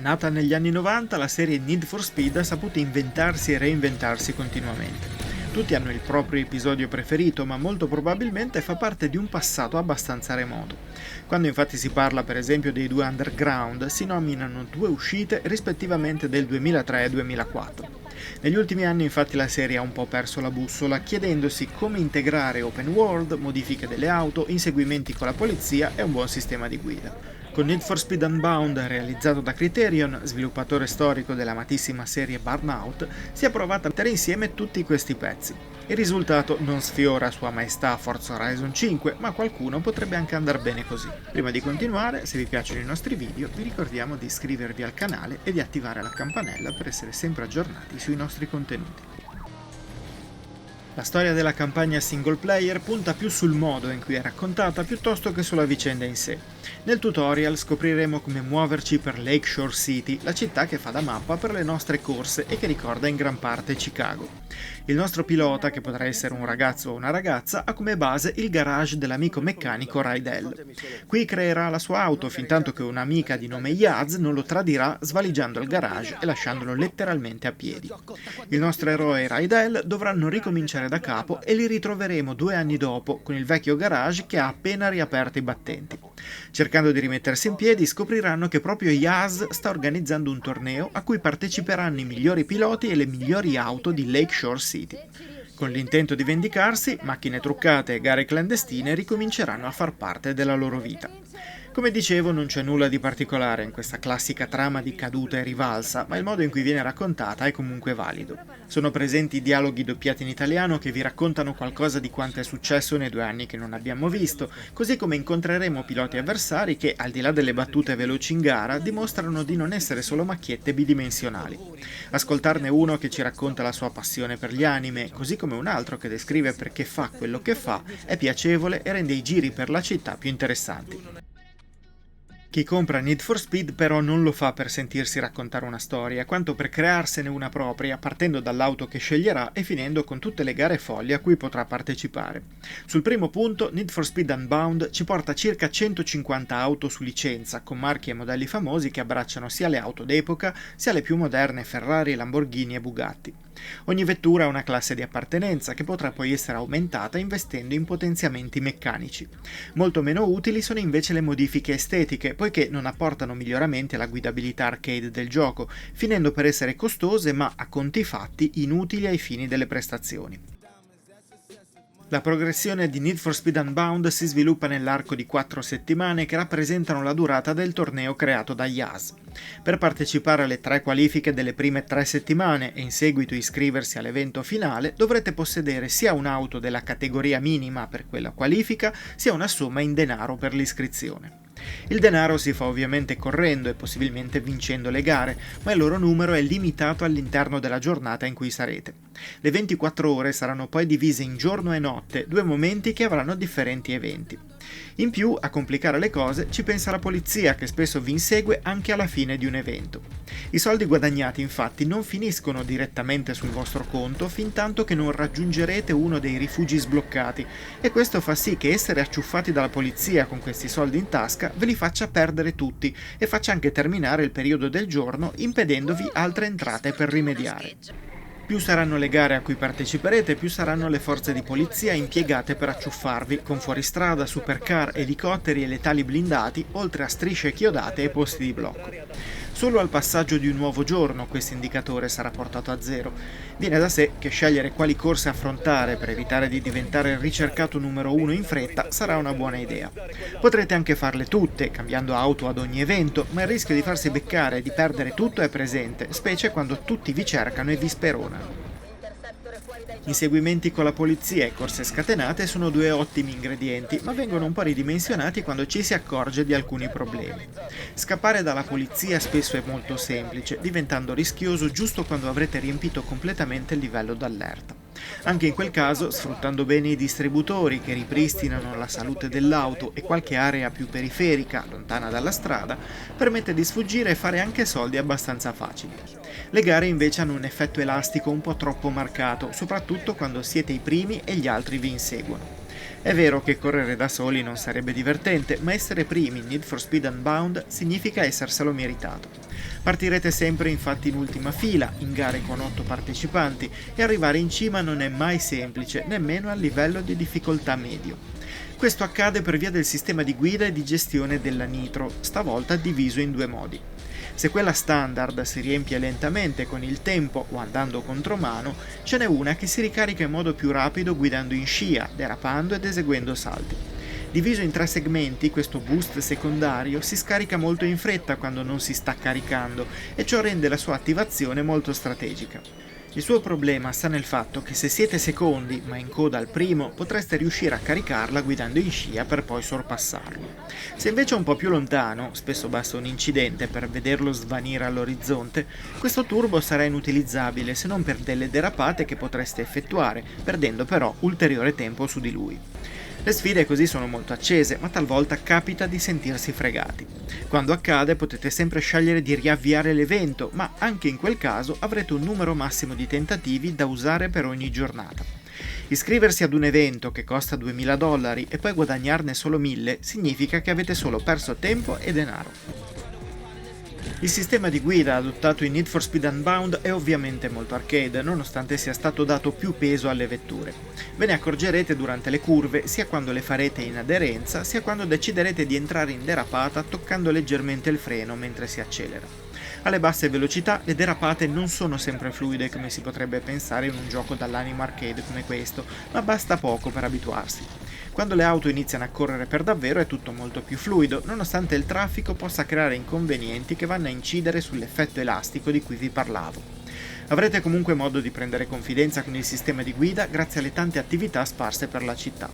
Nata negli anni 90, la serie Need for Speed ha saputo inventarsi e reinventarsi continuamente. Tutti hanno il proprio episodio preferito, ma molto probabilmente fa parte di un passato abbastanza remoto. Quando infatti si parla per esempio dei due Underground, si nominano due uscite rispettivamente del 2003 e 2004. Negli ultimi anni infatti la serie ha un po' perso la bussola, chiedendosi come integrare open world, modifiche delle auto, inseguimenti con la polizia e un buon sistema di guida. Con Need for Speed Unbound, realizzato da Criterion, sviluppatore storico dell'amatissima serie Burnout, si è provato a mettere insieme tutti questi pezzi. Il risultato non sfiora Sua Maestà Forza Horizon 5, ma qualcuno potrebbe anche andar bene così. Prima di continuare, se vi piacciono i nostri video, vi ricordiamo di iscrivervi al canale e di attivare la campanella per essere sempre aggiornati sui nostri contenuti. La storia della campagna single player punta più sul modo in cui è raccontata piuttosto che sulla vicenda in sé. Nel tutorial scopriremo come muoverci per Lakeshore City, la città che fa da mappa per le nostre corse e che ricorda in gran parte Chicago. Il nostro pilota, che potrà essere un ragazzo o una ragazza, ha come base il garage dell'amico meccanico Rydell. Qui creerà la sua auto fintanto che un'amica di nome Yaz non lo tradirà svaligiando il garage e lasciandolo letteralmente a piedi. Il nostro eroe e Rydell dovranno ricominciare da capo e li ritroveremo 2 anni dopo con il vecchio garage che ha appena riaperto i battenti. Cercando di rimettersi in piedi scopriranno che proprio Yaz sta organizzando un torneo a cui parteciperanno i migliori piloti e le migliori auto di Lakeshore City. Con l'intento di vendicarsi, macchine truccate e gare clandestine ricominceranno a far parte della loro vita. Come dicevo, non c'è nulla di particolare in questa classica trama di caduta e rivalsa, ma il modo in cui viene raccontata è comunque valido. Sono presenti dialoghi doppiati in italiano che vi raccontano qualcosa di quanto è successo nei 2 anni che non abbiamo visto, così come incontreremo piloti avversari che, al di là delle battute veloci in gara, dimostrano di non essere solo macchiette bidimensionali. Ascoltarne uno che ci racconta la sua passione per gli anime, così come un altro che descrive perché fa quello che fa, è piacevole e rende i giri per la città più interessanti. Chi compra Need for Speed però non lo fa per sentirsi raccontare una storia, quanto per crearsene una propria, partendo dall'auto che sceglierà e finendo con tutte le gare folli a cui potrà partecipare. Sul primo punto, Need for Speed Unbound ci porta circa 150 auto su licenza, con marchi e modelli famosi che abbracciano sia le auto d'epoca, sia le più moderne Ferrari, Lamborghini e Bugatti. Ogni vettura ha una classe di appartenenza che potrà poi essere aumentata investendo in potenziamenti meccanici. Molto meno utili sono invece le modifiche estetiche, poiché non apportano miglioramenti alla guidabilità arcade del gioco, finendo per essere costose ma, a conti fatti, inutili ai fini delle prestazioni. La progressione di Need for Speed Unbound si sviluppa nell'arco di 4 settimane che rappresentano la durata del torneo creato da Yaz. Per partecipare alle 3 qualifiche delle prime 3 settimane e in seguito iscriversi all'evento finale dovrete possedere sia un'auto della categoria minima per quella qualifica, sia una somma in denaro per l'iscrizione. Il denaro si fa ovviamente correndo e possibilmente vincendo le gare, ma il loro numero è limitato all'interno della giornata in cui sarete. Le 24 ore saranno poi divise in giorno e notte, 2 momenti che avranno differenti eventi. In più, a complicare le cose, ci pensa la polizia che spesso vi insegue anche alla fine di un evento. I soldi guadagnati infatti non finiscono direttamente sul vostro conto fintanto che non raggiungerete uno dei rifugi sbloccati e questo fa sì che essere acciuffati dalla polizia con questi soldi in tasca ve li faccia perdere tutti e faccia anche terminare il periodo del giorno impedendovi altre entrate per rimediare. Più saranno le gare a cui parteciperete, più saranno le forze di polizia impiegate per acciuffarvi, con fuoristrada, supercar, elicotteri e letali blindati, oltre a strisce chiodate e posti di blocco. Solo al passaggio di un nuovo giorno questo indicatore sarà portato a 0. Viene da sé che scegliere quali corse affrontare per evitare di diventare il ricercato numero 1 in fretta sarà una buona idea. Potrete anche farle tutte, cambiando auto ad ogni evento, ma il rischio di farsi beccare e di perdere tutto è presente, specie quando tutti vi cercano e vi speronano. Inseguimenti con la polizia e corse scatenate sono 2 ottimi ingredienti, ma vengono un po' ridimensionati quando ci si accorge di alcuni problemi. Scappare dalla polizia spesso è molto semplice, diventando rischioso giusto quando avrete riempito completamente il livello d'allerta. Anche in quel caso, sfruttando bene i distributori che ripristinano la salute dell'auto e qualche area più periferica, lontana dalla strada, permette di sfuggire e fare anche soldi abbastanza facili. Le gare invece hanno un effetto elastico un po' troppo marcato, soprattutto quando siete i primi e gli altri vi inseguono. È vero che correre da soli non sarebbe divertente, ma essere primi in Need for Speed Unbound significa esserselo meritato. Partirete sempre infatti in ultima fila, in gare con 8 partecipanti, e arrivare in cima non è mai semplice, nemmeno a livello di difficoltà medio. Questo accade per via del sistema di guida e di gestione della nitro, stavolta diviso in due modi. Se quella standard si riempie lentamente con il tempo o andando contromano, ce n'è una che si ricarica in modo più rapido guidando in scia, derapando ed eseguendo salti. Diviso in 3 segmenti, questo boost secondario si scarica molto in fretta quando non si sta caricando e ciò rende la sua attivazione molto strategica. Il suo problema sta nel fatto che se siete secondi, ma in coda al primo, potreste riuscire a caricarla guidando in scia per poi sorpassarlo. Se invece è un po' più lontano, spesso basta un incidente per vederlo svanire all'orizzonte, questo turbo sarà inutilizzabile se non per delle derapate che potreste effettuare, perdendo però ulteriore tempo su di lui. Le sfide così sono molto accese, ma talvolta capita di sentirsi fregati. Quando accade potete sempre scegliere di riavviare l'evento, ma anche in quel caso avrete un numero massimo di tentativi da usare per ogni giornata. Iscriversi ad un evento che costa $2000 e poi guadagnarne solo 1000 significa che avete solo perso tempo e denaro. Il sistema di guida adottato in Need for Speed Unbound è ovviamente molto arcade, nonostante sia stato dato più peso alle vetture. Ve ne accorgerete durante le curve, sia quando le farete in aderenza, sia quando deciderete di entrare in derapata toccando leggermente il freno mentre si accelera. Alle basse velocità le derapate non sono sempre fluide come si potrebbe pensare in un gioco dall'animo arcade come questo, ma basta poco per abituarsi. Quando le auto iniziano a correre per davvero è tutto molto più fluido, nonostante il traffico possa creare inconvenienti che vanno a incidere sull'effetto elastico di cui vi parlavo. Avrete comunque modo di prendere confidenza con il sistema di guida grazie alle tante attività sparse per la città.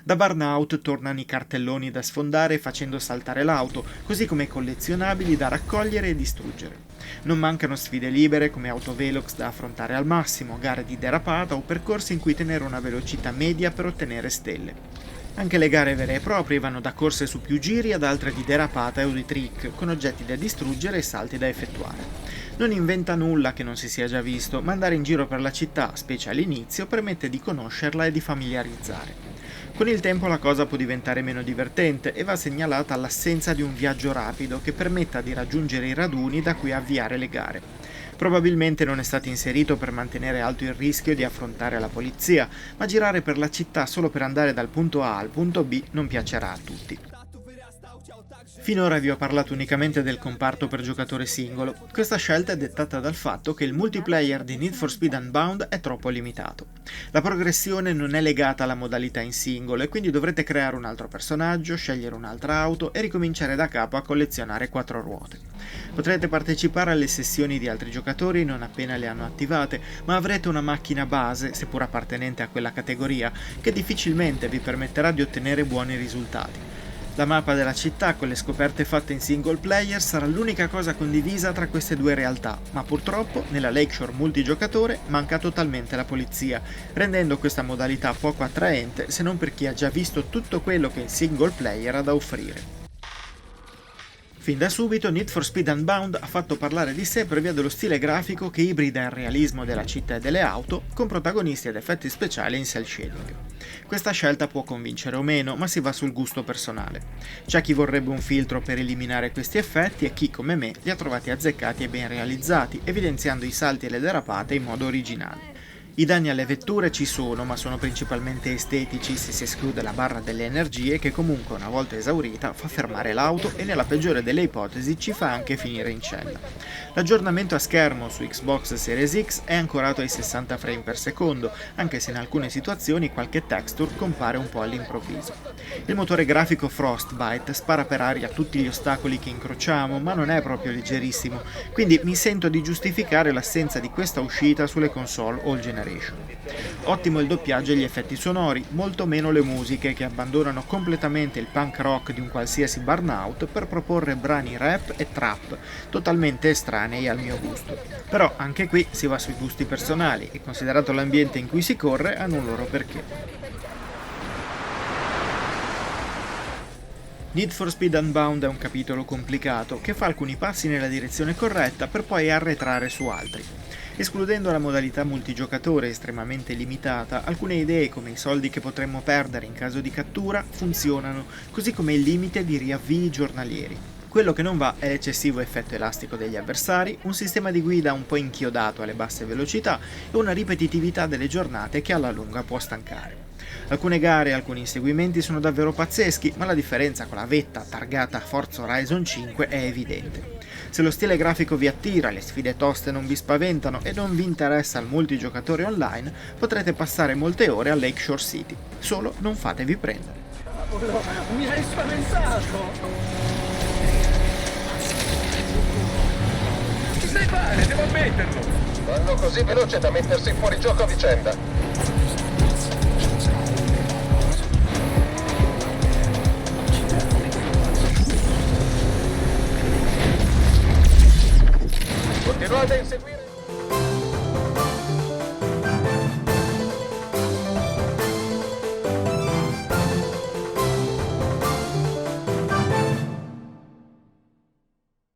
Da Burnout tornano i cartelloni da sfondare facendo saltare l'auto, così come collezionabili da raccogliere e distruggere. Non mancano sfide libere come autovelox da affrontare al massimo, gare di derapata o percorsi in cui tenere una velocità media per ottenere stelle. Anche le gare vere e proprie vanno da corse su più giri ad altre di derapata o di trick, con oggetti da distruggere e salti da effettuare. Non inventa nulla che non si sia già visto, ma andare in giro per la città, specie all'inizio, permette di conoscerla e di familiarizzare. Con il tempo la cosa può diventare meno divertente e va segnalata l'assenza di un viaggio rapido che permetta di raggiungere i raduni da cui avviare le gare. Probabilmente non è stato inserito per mantenere alto il rischio di affrontare la polizia, ma girare per la città solo per andare dal punto A al punto B non piacerà a tutti. Finora vi ho parlato unicamente del comparto per giocatore singolo. Questa scelta è dettata dal fatto che il multiplayer di Need for Speed Unbound è troppo limitato. La progressione non è legata alla modalità in singolo e quindi dovrete creare un altro personaggio, scegliere un'altra auto e ricominciare da capo a collezionare 4 ruote. Potrete partecipare alle sessioni di altri giocatori non appena le hanno attivate, ma avrete una macchina base, seppur appartenente a quella categoria, che difficilmente vi permetterà di ottenere buoni risultati. La mappa della città con le scoperte fatte in single player sarà l'unica cosa condivisa tra queste due realtà, ma purtroppo nella Lakeshore multigiocatore manca totalmente la polizia, rendendo questa modalità poco attraente se non per chi ha già visto tutto quello che il single player ha da offrire. Fin da subito Need for Speed Unbound ha fatto parlare di sé per via dello stile grafico che ibrida il realismo della città e delle auto con protagonisti ed effetti speciali in cel shading. Questa scelta può convincere o meno, ma si va sul gusto personale. C'è chi vorrebbe un filtro per eliminare questi effetti e chi, come me, li ha trovati azzeccati e ben realizzati, evidenziando i salti e le derapate in modo originale. I danni alle vetture ci sono, ma sono principalmente estetici se si esclude la barra delle energie che comunque una volta esaurita fa fermare l'auto e nella peggiore delle ipotesi ci fa anche finire in cella. L'aggiornamento a schermo su Xbox Series X è ancorato ai 60 frame per secondo, anche se in alcune situazioni qualche texture compare un po' all'improvviso. Il motore grafico Frostbite spara per aria tutti gli ostacoli che incrociamo, ma non è proprio leggerissimo, quindi mi sento di giustificare l'assenza di questa uscita sulle console all generation. Ottimo il doppiaggio e gli effetti sonori, molto meno le musiche che abbandonano completamente il punk rock di un qualsiasi Burnout per proporre brani rap e trap, totalmente estranei al mio gusto. Però anche qui si va sui gusti personali e considerato l'ambiente in cui si corre hanno un loro perché. Need for Speed Unbound è un capitolo complicato che fa alcuni passi nella direzione corretta per poi arretrare su altri. Escludendo la modalità multigiocatore estremamente limitata, alcune idee come i soldi che potremmo perdere in caso di cattura funzionano, così come il limite di riavvii giornalieri. Quello che non va è l'eccessivo effetto elastico degli avversari, un sistema di guida un po' inchiodato alle basse velocità e una ripetitività delle giornate che alla lunga può stancare. Alcune gare e alcuni inseguimenti sono davvero pazzeschi, ma la differenza con la vetta targata Forza Horizon 5 è evidente. Se lo stile grafico vi attira, le sfide toste non vi spaventano e non vi interessa il multigiocatore online, potrete passare molte ore a Lakeshore City. Solo non fatevi prendere. Cavolo, mi hai spaventato! Che sai fare? Devo ammetterlo! Vanno così veloce da mettersi fuori gioco a vicenda.